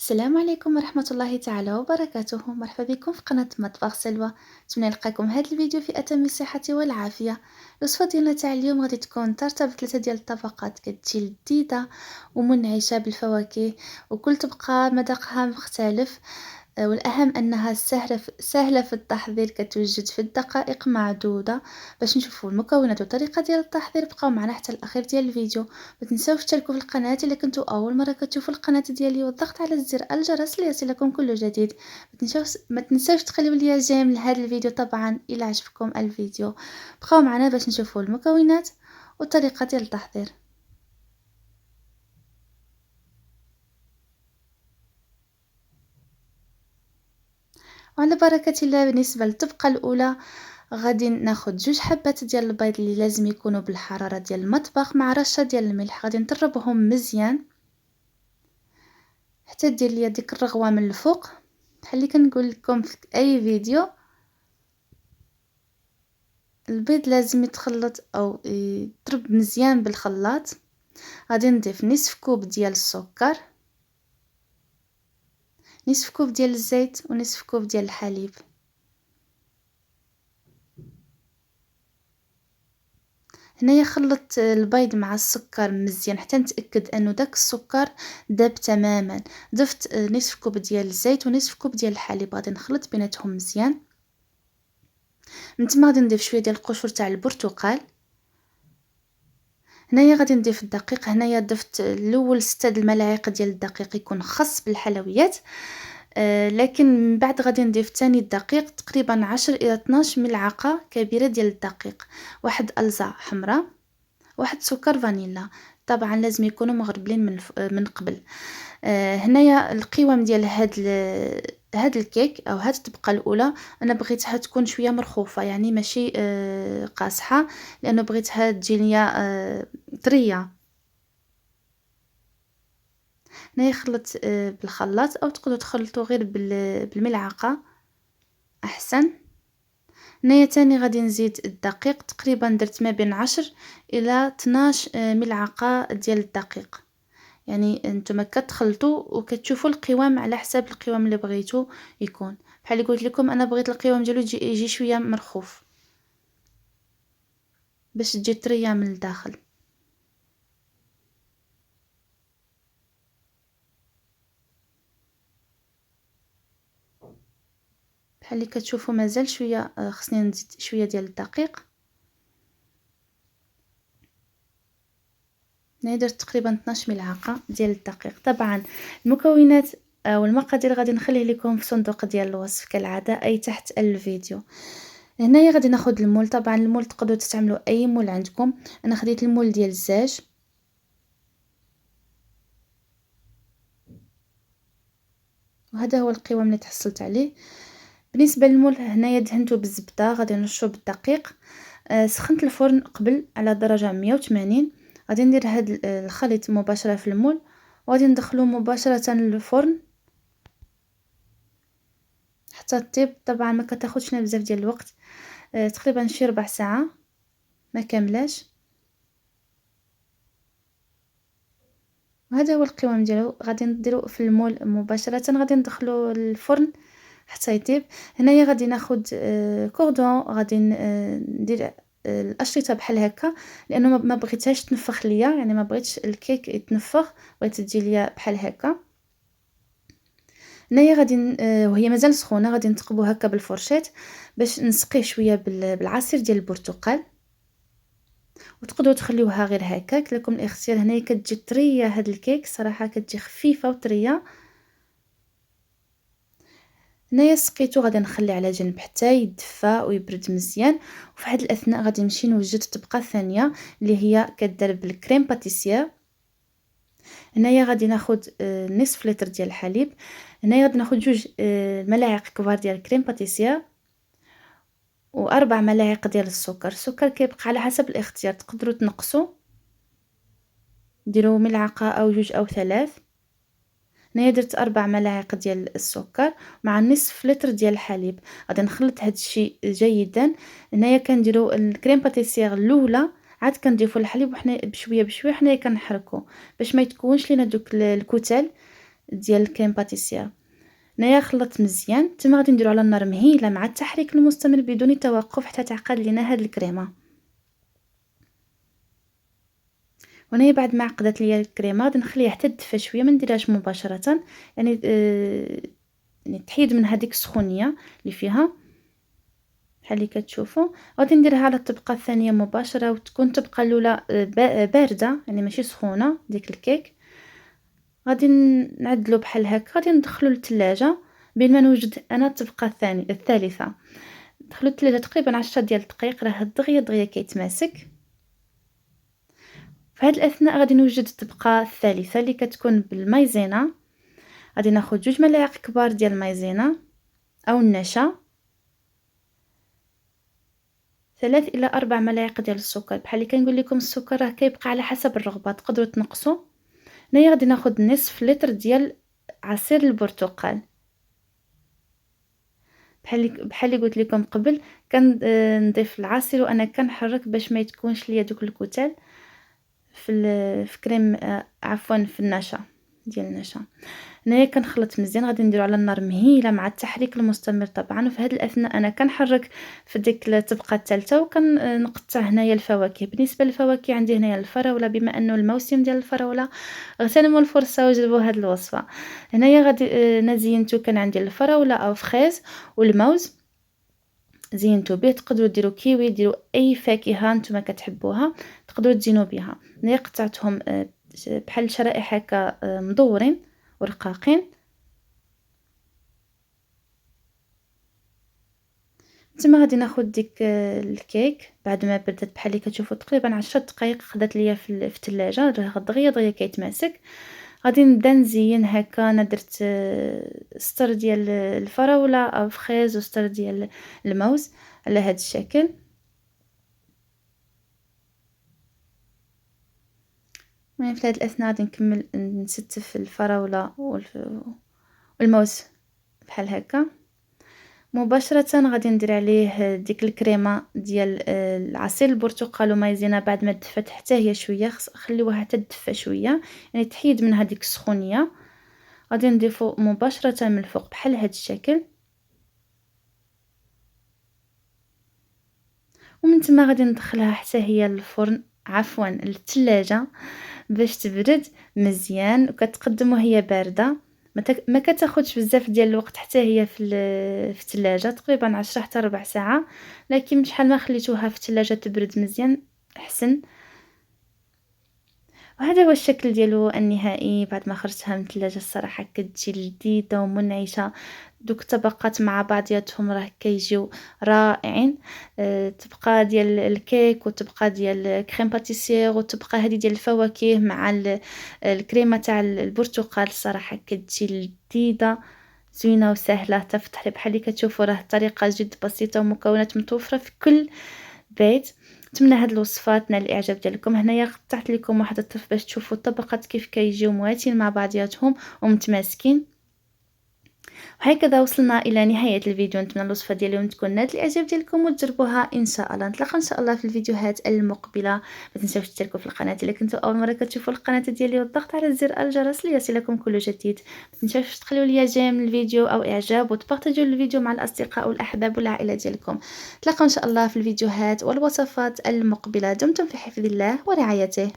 السلام عليكم ورحمة الله تعالى وبركاته. مرحبا بكم في قناة مطبخ سلوى. نتمنى نلقاكم هذا الفيديو في أتم الصحة والعافية. الوصفة ديالنا تاع اليوم غادي تكون تارتة بثلاثة ديال الطبقات، كتجي لذيذة ومنعشة بالفواكه، وكل طبقة مذاقها مختلف. والأهم أنها سهلة في التحضير، كتوجد في الدقائق معدودة. باش نشوفوا المكونات والطريقة ديال التحضير بقاو معنا حتى الأخير ديال الفيديو. ما تنساوش تشتركوا في القناة إلا كنتوا أول مرة كتشوفوا القناة ديالي، والضغط على زر الجرس ليصلكم كل جديد. ما تنساوش تخليو لي جيم لهذا الفيديو طبعا إلا عجبكم الفيديو. بقاو معنا باش نشوفوا المكونات والطريقة ديال التحضير. وعلى بركة الله، بالنسبة للطبقة الأولى غادي ناخد 2 حبات ديال البيض اللي لازم يكونوا بالحرارة ديال المطبخ مع رشة ديال الملح. غادي نطربهم مزيان حتى دير ليا ديك الرغوة من الفوق، بحال اللي كنقول لكم في اي فيديو. البيض لازم يتخلط او يضرب مزيان بالخلاط. غادي نضيف نصف كوب ديال السكر، نصف كوب ديال الزيت، ونصف كوب ديال الحليب. هنايا خلطت البيض مع السكر مزيان حتى نتاكد انه داك السكر داب تماما. ضفت نصف كوب ديال الزيت ونصف كوب ديال الحليب، غادي نخلط بيناتهم مزيان. من تما غادي نضيف شويه ديال القشور تاع البرتقال. هنايا غادي نضيف الدقيق. هنايا ضفت الاول 6 الملاعق ديال الدقيق، يكون خاص بالحلويات. لكن من بعد غادي نضيف تاني الدقيق، تقريبا 10 الى 12 ملعقه كبيره ديال الدقيق، واحد الزه حمراء، واحد سكر فانيلا. طبعا لازم يكونوا مغربلين من قبل. هنايا القوام ديال هاد الكيك او هاد الطبقه الاولى انا بغيتها تكون شويه مرخوفه، يعني ماشي قاصحه، لانه بغيتها تجي ليا طريه. هنايا خلطت بالخلاط، او تقدروا تخلطوا غير بالملعقه احسن. هنايا تاني غادي نزيد الدقيق، تقريبا درت ما بين 10 الى 12 ملعقه ديال الدقيق. يعني نتوما كتخلطوا وكتشوفوا القوام على حساب القوام اللي بغيتو يكون. بحال اللي قلت لكم انا بغيت القوام ديالو يجي شويه مرخوف باش تجي طريه من الداخل. بحال اللي كتشوفوا مازال شويه، خصني نزيد شويه ديال الدقيق. انا درت تقريبا 12 ملعقه ديال الدقيق. طبعا المكونات او المقادير غادي نخليه لكم في صندوق ديال الوصف كالعاده، اي تحت الفيديو. هنايا غادي ناخذ المول. طبعا المول تقدروا تستعملوا اي مول عندكم، انا خديت المول ديال الزاج. وهذا هو القوام اللي تحصلت عليه. بالنسبه للمول هنايا دهنته بالزبده، غادي نرشو بالدقيق. سخنت الفرن قبل على درجه 180. غادي ندير هذا الخليط مباشره في المول، وغادي ندخلو مباشره للفرن حتى طيب. طبعا ما كتاخذش بزاف ديال الوقت، تقريبا شي ربع ساعه ما كاملاش. وهذا هو القوام ديالو. غادي نديرو في المول مباشره، غادي ندخلو للفرن حتى يطيب. هنايا غادي ناخد كوردون، غادي ندير الاشرطه بحال هكا، لانه ما بغيتهاش تنفخ ليا، يعني ما بغيتش الكيك يتنفخ، بغيت تجي ليا بحال هكا. هنايا غادي وهي مازال سخونه غادي نثقبو هكا بالفرشيط باش نسقيه شويه بالعصير ديال البرتقال. وتقدروا تخليوها غير هكاك، لكم الاختيار. هنايا كتجي طريه هاد الكيك صراحه، كتجي خفيفه وطريه. هنايا سقيتو غادي نخليه على جنب حتى يدفى ويبرد مزيان. وفي هاد الاثناء غادي نمشي نوجد الطبقه الثانيه اللي هي كدار بالكريم باتيسير. هنايا غادي ناخد نصف لتر ديال الحليب. هنايا غادي ناخد 2 ملاعق كبار ديال الكريم باتيسير، و4 ملاعق ديال السكر. السكر كيبقى على حسب الاختيار، تقدروا تنقصوا ديروا ملعقه او 2 او 3. هنايا درت 4 ملاعق ديال السكر مع نصف لتر ديال الحليب. غادي نخلط هذا الشيء جيدا. هنايا كنديروا الكريم باتيسير الاولى، عاد كنضيفوا الحليب وحنا بشويه بشويه، حنايا كنحركوا باش ما يتكونش لينا دوك الكتل ديال الكريم باتيسير. هنايا خلطت مزيان، تما غادي نديرو على النار مهيلة مع التحريك المستمر بدون توقف حتى تعقد لينا هاد الكريمة. وهنايا بعد ما عقدت ليا الكريمة غادي نخليها حتى تدفى شويه، ما نديرهاش مباشرة، يعني يعني تحيد من هذيك السخونيه اللي فيها بحال اللي كتشوفوا. غادي نديرها على الطبقه الثانيه مباشره، وتكون الطبقه الاولى بارده يعني ماشي سخونه ديك الكيك. غادي نعدلو بحال هكا، غادي ندخلو للثلاجه بين ما نوجد انا الطبقه الثالثه. ندخلو للثلاجه تقريبا 10 ديال الدقائق، راه دغيا دغيا كيتماسك. في هاد الأثناء غادي نوجد الطبقة الثالثة اللي كتكون بالمايزينا. غادي ناخد 2 ملاعق كبار ديال المايزينا أو النشا، 3 إلى 4 ملاعق ديال السكر. بحال اللي كنقول لكم السكر راه كيبقى على حسب الرغبة، تقدروا تنقصوا. هنايا غادي ناخد نصف لتر ديال عصير البرتقال. بحال اللي قلت لكم قبل، نضيف العصير وانا كنحرك باش ما يتكونش ليا دوك الكتل في كريم، عفوا في النشا ديال النشا. هنايا كنخلط مزيان، غادي نديرو على النار مهيله مع التحريك المستمر طبعا. وفي هذه الاثناء انا كنحرك في ديك الطبقه الثالثه، وكنقطع هنايا الفواكه. بالنسبه للفواكه عندي هنايا الفراوله، بما انه الموسم ديال الفراوله اغتنموا الفرصه وجربوا هذه الوصفه. هنايا غادي انا زينتو، كان عندي الفراوله او فخيز والموز زينتو به. تقدروا ديروا كيوي، ديروا اي فاكهه نتوما كتحبوها تقدروا تزينوا بها. هنايا قطعتهم بحال شرائح هكا مدورين ورقاقين. تما غادي ناخد ديك الكيك بعد ما بردت، بحال اللي كتشوفوا تقريبا 10 دقائق خدات ليا في الثلاجه، راه دغيا دغيا كيتماسك. غادي نبدا نزين هكا. انا درت سطر ديال الفراوله او فخيز وسطر ديال الموز على هذا الشكل. المهم في هذه الاثناء غادي نكمل نستف الفراوله والموز بحال هكا. مباشرة غادي ندير عليه ديك الكريمة ديال العصير البرتقال ومايزينا بعد ما دفات حتى هي شويه. خليوها حتى تدفى شويه، يعني تحيد من هذيك السخونيه. غادي نضيفو مباشرة من الفوق بحال هذا الشكل، ومن تما غادي ندخلها حتى هي للفرن، عفوا للثلاجه باش تبرد مزيان. وكتقدم وهي بارده، ما كتاخذش بزاف ديال الوقت حتى هي في الثلاجه، تقريبا 10 حتى ربع ساعه. لكن شحال ما خليتوها في الثلاجه تبرد مزيان احسن. وهذا هو الشكل ديالو النهائي بعد ما خرجتها من الثلاجه. الصراحه كتجي لذيذه ومنعشه، دوك الطبقات مع بعضياتهم راه كيجيو رائعين. الطبقه ديال الكيك والطبقه ديال كريم باتيسير والطبقه هذه ديال الفواكه مع الكريمه تاع البرتقال، الصراحه كتجي لذيذه زوينه وسهله تفطح. بحال اللي كتشوفوا راه الطريقه جد بسيطه ومكونات متوفره في كل بيت. نتمنى هاد الوصفات تنال الاعجاب ديالكم. هنايا قطعت لكم واحد الطرف باش تشوفوا الطبقات كيف كيجيو مواتين مع بعضياتهم ومتماسكين. وهكذا وصلنا الى نهايه الفيديو. نتمنى الوصفه ديال اليوم تكون نالت الاعجاب ديالكم وتجربوها ان شاء الله. نتلاقى ان شاء الله في الفيديوهات المقبله. ما تنساوش تشتركوا في القناه الا كنتوا اول مره كتشوفوا القناه ديالي، والضغط على زر الجرس ليصلكم كل جديد. ما تنساوش تخليوا لي جيم من الفيديو او اعجاب، وتبارطاجيو الفيديو مع الاصدقاء والاحباب والعائله ديالكم. نتلاقى ان شاء الله في الفيديوهات والوصفات المقبله. دمتم في حفظ الله ورعايته.